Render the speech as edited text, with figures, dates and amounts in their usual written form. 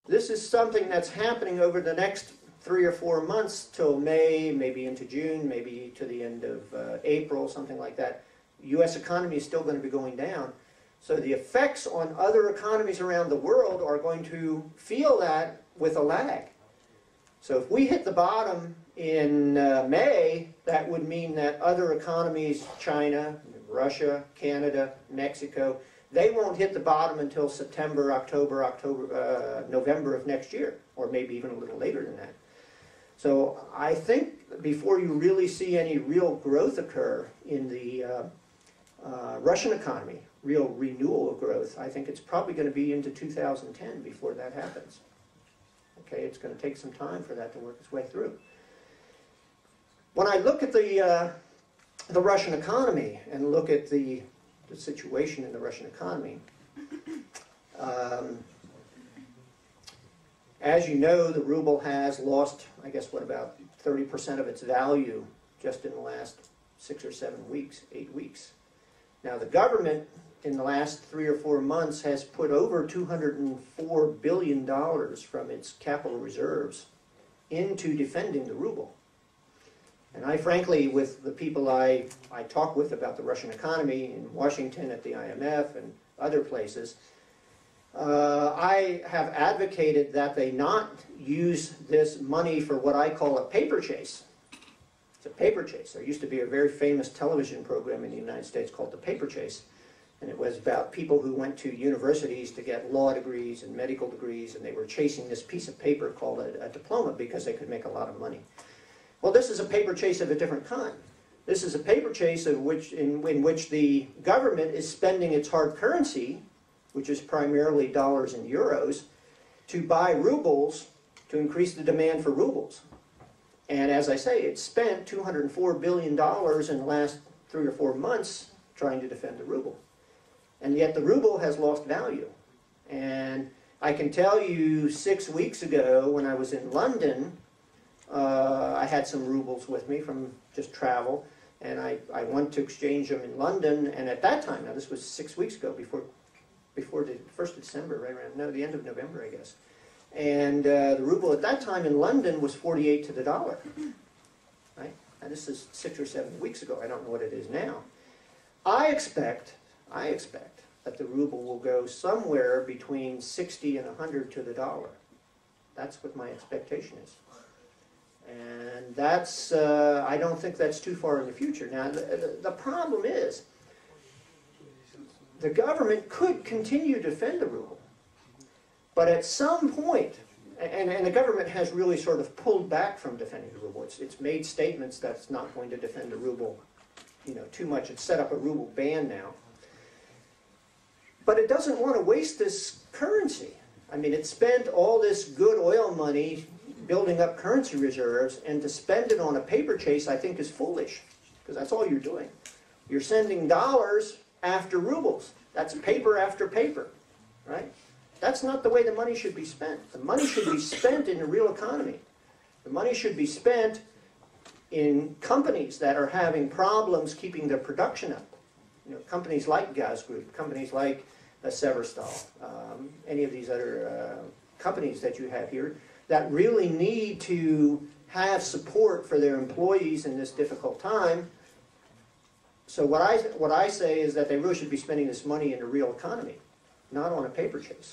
This is something that's happening over the next 3 or 4 months till May, maybe into June, maybe to the end of April, something like that. The U.S. economy is still going to be going down. So the effects on other economies around the world are going to feel that with a lag. So if we hit the bottom in May, that would mean that other economies, China, Russia, Canada, Mexico, they won't hit the bottom until September, November of next year, or maybe even a little later than that. So I think before you really see any real growth occur in the Russian economy, real renewal of growth, I think it's probably going to be into 2010 before that happens. Okay, it's going to take some time for that to work its way through. When I look at the Russian economy and look at the situation in the Russian economy, as you know, the ruble has lost, I guess, what, about 30% of its value just in the last 6 or 7 weeks, 8 weeks. Now, the government in the last 3 or 4 months has put over $204 billion from its capital reserves into defending the ruble. And I frankly, with the people I talk with about the Russian economy in Washington at the IMF and other places, I have advocated that they not use this money for what I call a paper chase. It's a paper chase. There used to be a very famous television program in the United States called The Paper Chase. And it was about people who went to universities to get law degrees and medical degrees, and they were chasing this piece of paper called a diploma because they could make a lot of money. Well, this is a paper chase of a different kind. This is a paper chase in which the government is spending its hard currency, which is primarily dollars and euros, to buy rubles to increase the demand for rubles. And as I say, it's spent $204 billion in the last 3 or 4 months trying to defend the ruble. And yet the ruble has lost value. And I can tell you 6 weeks ago when I was in London, I had some rubles with me from just travel, and I went to exchange them in London, and at that time, now this was 6 weeks ago, before the 1st of December, right around, no, the end of November, I guess. And the ruble at that time in London was 48 to the dollar, right? And this is 6 or 7 weeks ago. I don't know what it is now. I expect that the ruble will go somewhere between 60 and 100 to the dollar. That's what my expectation is. And that's, I don't think that's too far in the future. Now, the problem is, the government could continue to defend the ruble, but at some point, and the government has really sort of pulled back from defending the ruble. It's made statements that it's not going to defend the ruble, too much. It's set up a ruble ban now. But it doesn't want to waste this currency. I mean, it spent all this good oil money building up currency reserves, and to spend it on a paper chase, I think, is foolish, because that's all you're doing. You're sending dollars after rubles. That's paper after paper, right? That's not the way the money should be spent. The money should be spent in the real economy. The money should be spent in companies that are having problems keeping their production up. Companies like Gaz Group, companies like Severstal, any of these other companies that you have here, that really need to have support for their employees in this difficult time. So what I say is that they really should be spending this money in the real economy, not on a paper chase.